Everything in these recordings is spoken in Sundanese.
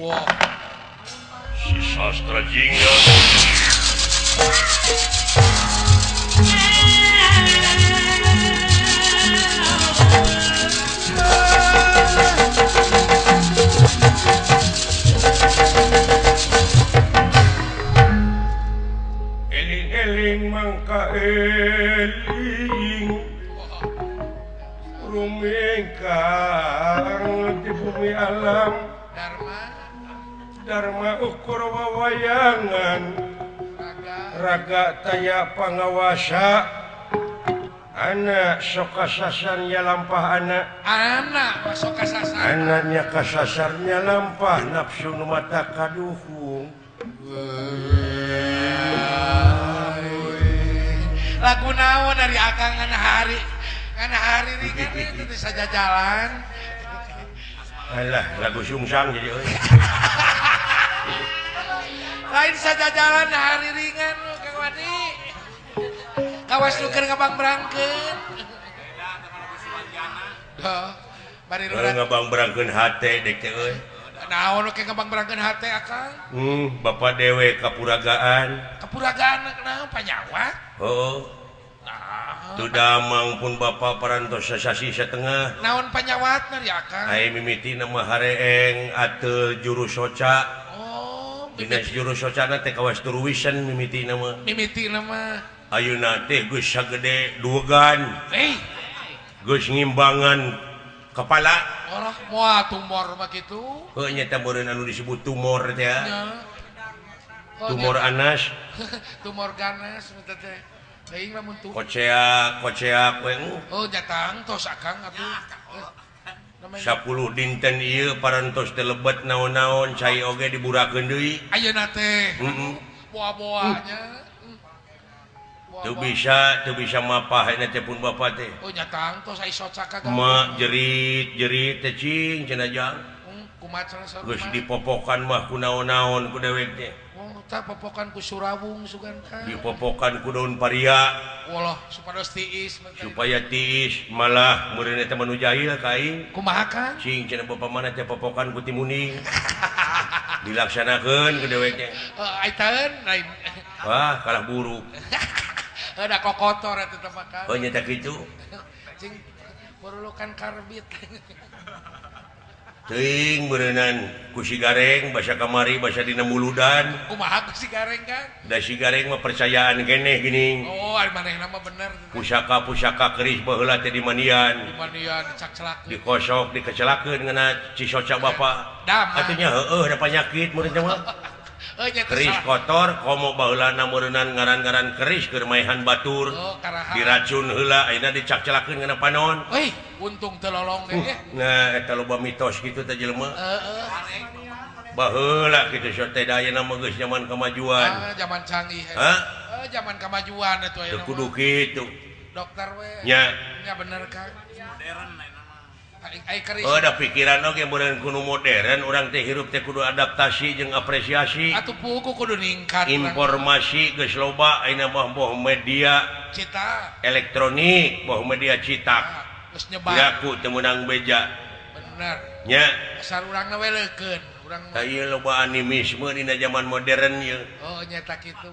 Wah, si sastra jingga eling-eling mangka eling rumingkang di bumi alam Dharma ukur wawayangan raga taya pangawasa anak sok kasasarnya lampah anak masuk kasasar. anaknya kasasarnya lampah nafsu nu mata kaduhung Lagu naon dari akang ngana hari ringan itu saja jalan. alah lagu sungsang jadi euy Lain saja jalan hari ringan lu Kang Wadi. Kawas lu keur ngabang berangkeun. Bari lu ngabang berangkeun hate dek teh euy. Naon lu ngabang berangkeun hate akang? Bapak dewe kapuragaan. Kapuragaan naon panyawa? Oh. Tu damang pun bapak parantos sasasi setengah. Naon panyawatna di akang? Ai mimiti nama hareeng ateu juru soca. Oh, dinas juru socana teh kawas turuwisan mimiti nama. Mimiti nama. Ayeuna teh geus sagede duegan. Geus ngimbangan kepala. Orang moal tumor mah kitu. Heuh nya teh meureun anu disebut tumor teh. Tumor nya. anas. Tumor ganas eta teh. Teuing lamun tuh. Koceak we. Oh jatang tos akang atuh. 10 dinten ieu parantos teh lebet naon-naon cai oge diburakeun deui. Ayeuna teh. Boa-boanya. Teu bisa mapah eta teh pun bapak teh. Oh jatang tos ai soca kagak. Ma jerit teh cing cenah jang. Kumaha cenah Geus dipopokan mah ku naon-naon ku dewek teh. Oh tah popokan ku surawung sugan kan. Dipopokan ku daun paria. Wallah supados tiis. Supaya tiis malah meureun eta manu jahil ka aing. Kumaha kan? Cing cenah bapa mana teh popokan ku timuning. Dilaksanakeun ku dewek teh. Aitaeun lain. Wah, kalah buruk. Ada kokotor eta teh makan. Oh nya teh kitu. Cing perlukan karbit. Teuing beureunan ku si gareng basa kamari basa dina muludan. Kumaha ku si gareng kan? Da si gareng mah percayaan keneh gini. Oh, ari manehna mah bener. Pusaka keris baheula teh di mandian. Di mandian dicak-celakeun. Dikosok, dikecelakeun ngeuna cisoca bapa. Atunya heueuh da panyakit meureun teh mah. Keris kotor komo baheulana meureunnan ngaran-ngaran keris keur maehan batur. Diracun heula ayeuna dicak-celakeun ngeuna panon. Weh, untung teu lolong deh. Nah, eta loba mitos kitu teh jelema. Baheula kitu sote da ayeuna mah geus zaman kamajuan. Zaman canggih. Zaman kamajuan atuh ayeuna. Teu kudu kitu. Dokter we. Nya. Nya bener kan. Modern ada pikiran oge meureun kudu modern urang teh hirup teh kudu adaptasi jeung apresiasi. Atuh pugu kudu ningkat. Informasi geus loba ayeuna mah boh media cetak, elektronik, boh media cetak. Geus nyebar. Yaku teu meunang beja. Bener. Nya. Asal urangna we leukeun. Urang mah. Ieu loba animisme dina zaman modern ieu. Oh nya tak kitu.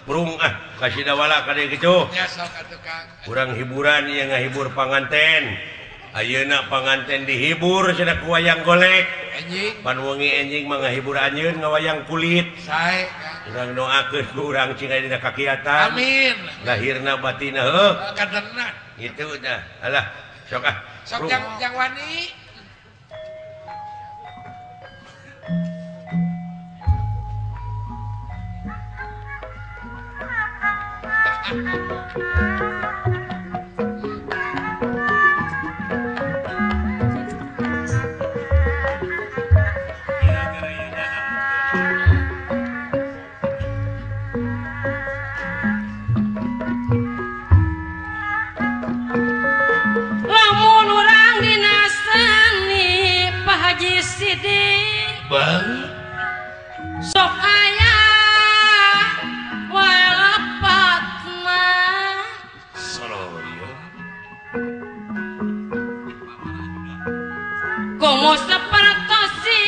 Prung kasih dawala ka dieu kitu. Nya sok atuh Kang. Urang hiburan ieu ngahibur panganten. Ayeuna panganten dihibur cenah ku wayang golek. Enjing. Pan wengi enjing mah ngahibur anjeun ngawayang kulit. Sae. Urang doakeun ku urang cing aya dina kakiatan. Amin. Lahirna batina heuh. Kadenan. Gitu dah. Alah, sok ah. Sok yang wani. Bang sok aya wae lepatna saloyo komo sapertosi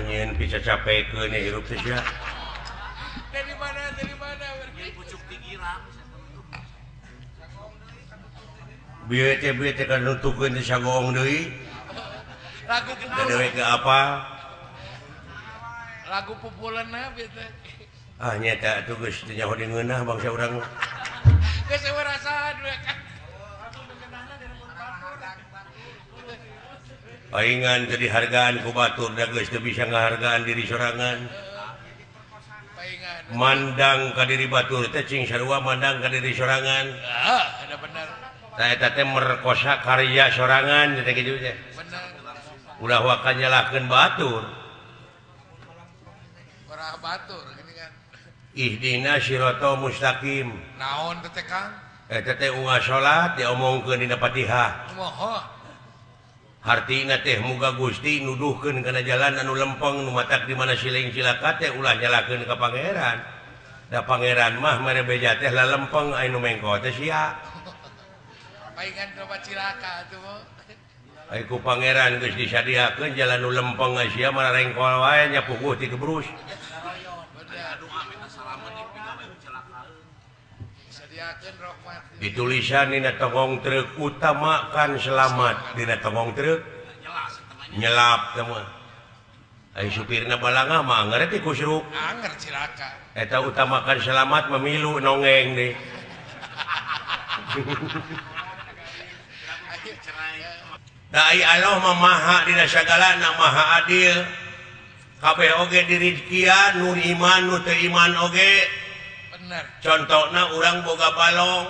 nganyen bisa capek ke nih hirup saja. Dari mana? Pucuk tinggiran. Bieu-bieu kan nutukeun di sagong deui. Lagu dewe ke apa? Lagu populerna bieu teh. Ah nyata atuh geus teu nyaho deungeunah bangsa urang. Geus eueuh rasa dua kan. Paingan teu dihargaan ku batur da geus teu bisa ngahargaan diri sorangan. Paingan. Mandang ka diri batur teh cing sarua mandang ka diri sorangan. Ada benar. Tah eta teh merkosa karya sorangan teh kitu teh. Benar. Ulah wakan nyalahkeun batur. Orang batur gini kan. Ihdina siratal mustaqim. Naon teh Kang? Eta teh unggal salat diomongkeun dina Fatihah. Moho. Hartina teh muga Gusti nuduhkeun kana jalan anu lempeng nu matak di mana siling cilaka teh ulah nyalakeun ka pangeran. Da pangeran mah mere beja teh lalempeng anu mengko teh sia. Paingan coba cilaka atuh mo. Ai ku pangeran geus disadiakeun jalan nu lempeng sia mah rengkol wae nya puguh ti gebrus. Ditulisan dina tongong truk utamakan selamat dina tongong truk nyelap teh mah. Ai supirna balangah mah ngarti kusruk. Anger cilaka. Eta utamakan selamat memilu nongeng deui. Da ai Allah mah maha dina sagalana maha adil. Kabeh oge dirizkian nu iman nu teu iman oge. Bener. Contohna urang boga balong.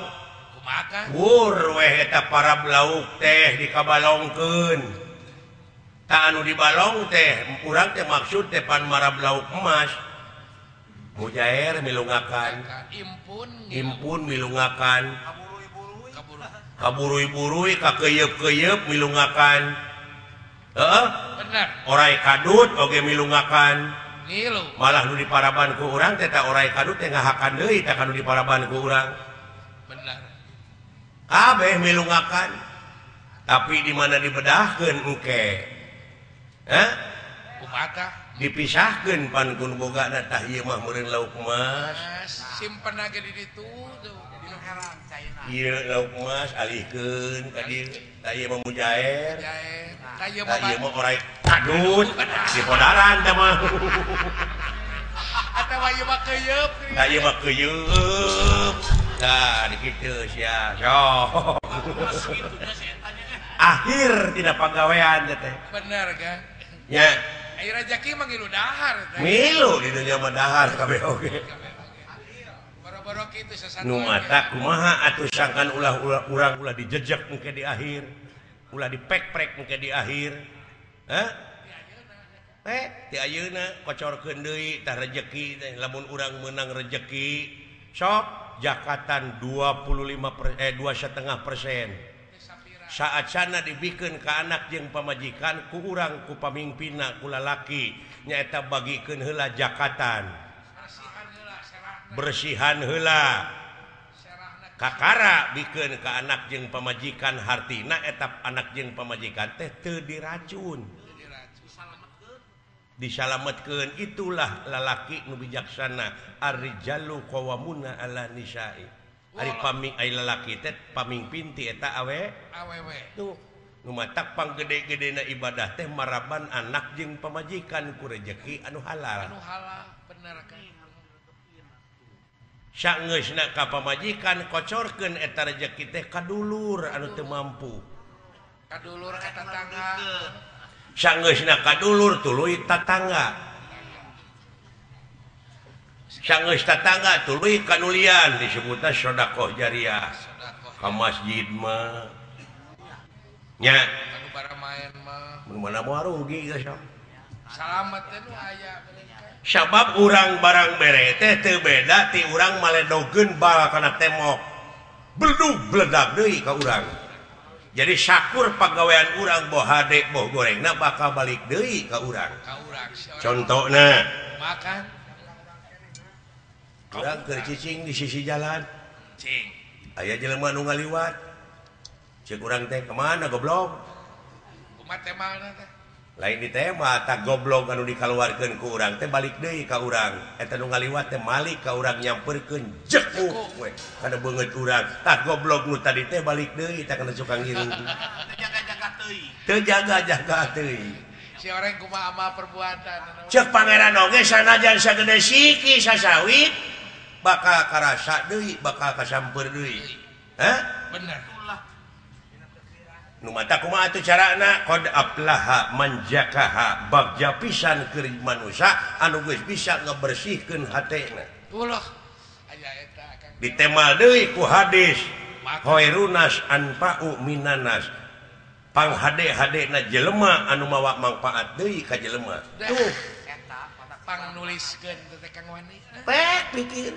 Kumaha? Wur weh eta para lauk teh dikabalongkeun. Ta anu dibalong teh urang teh maksud teh pan marab lauk emas. Mujair milungakan. Impun milungakan. Kaburui-burui kakeuyeub-keuyeub milungakan. Heeh? Bener. Orai kadut oge milungakan. Ngilu. Malah nu diparaban ku urang teh ta orai kadut teh ngahakan deui tah kanu diparaban ku urang. Bener. Kabeh milungakan. Tapi di mana dibedahkeun engke. Hah? Kumaha? Dipisahkeun pan kun bogana tah ieu mah meureun lauk emas. Simpen ge di ditu tuh. Dinu herang caina. Ieu lauk emas alihkeun ka dieu. Tah ieu mah mujair. Jae. Ka Tah ieu mah orai kadut. Di podaran teh mah. ieu mah keuyeub. Ieu mah keuyeub. Nah, dikitu sia. Sok. Akhir tina pagawean teh. Bener kan? Nya. Ai rezeki mah ngilu dahar teh. Milu di dunia mah dahar kabeh oge. Boro-boro kitu sasatuan. Nu mata kumaha atuh sangkan urang ulah dijejek engke di akhir. Ulah dipek-prek engke di akhir. Hah? Ti ayeuna kocorkeun deui tah rezeki teh lamun urang meunang rezeki sok jakatan 2,5% saat sana dibikeun ka anak jeung pamajikan ku urang ku pamimpinna ku lalaki nyaeta bagikeun heula jakatan bersihan heula kakara bikeun ka anak jeung pamajikan hartina eta anak jeung pamajikan teh teu diracun disalametkeun. Itulah lalaki nu bijaksana. Ar-rijalu qawwamuna 'ala nisa'i. Ari ai lalaki teh pamimpin ti eta awewe. Tuh nu matak panggede-gedena ibadah teh maraban anak jeung pamajikan ku rezeki anu halal. Bener kan. Saeungeusna ka pamajikan kocorkeun eta rezeki teh ka dulur anu teu mampu. Ka dulur ka tetangga. Saeungeusna ka dulur tuluy tatangga. Saeungeus tatangga tuluy kanulian disebutna sedekah jariah. Ka masjid mah nya anu bara main mah mun mana moal rugi geus. Salamet teh nu aya. Sabab urang barang bere teh teu beda ti urang maledogeun bal kana temok. Bledug bledag deui ka urang. Jadi syakur pagawean urang boh hade boh gorengna bakal balik deui ka urang. Contona makan urang keur cicing di sisi jalan. Cing. Aya jelema nu ngaliwat. Ceuk urang teh kemana goblok? Kumaha temana teh? Lain di tema tak goblok anu dikaluarkeun ku urang teh balik deui ka urang. Eta nu ngaliwat teh malik ka urang nyamperkeun jekuk we. Kana beungeut urang. Tah goblok nu tadi teh balik deui tah kana suka ngiring. Teu jaga-jaga teuy. Si orang kumaha amal perbuatan. Ceuk pangeran oge sanajan sagede siki sasawit bakal karasa deui, bakal kasamper deui. Hah? Bener. Nu mata kumaha atuh carana qad aflaha man jakaha bagja pisan keur manusia anu geus bisa ngabersihkeun hatena. Ulah aya eta Kang. Ditemal deui ku hadis khairunas anfa'u minanas. Panghade-hadena jelema anu mawa mangpaat deui ka jelema. Tuh eta pang nuliskeun teh Kang Wani. Pek pikir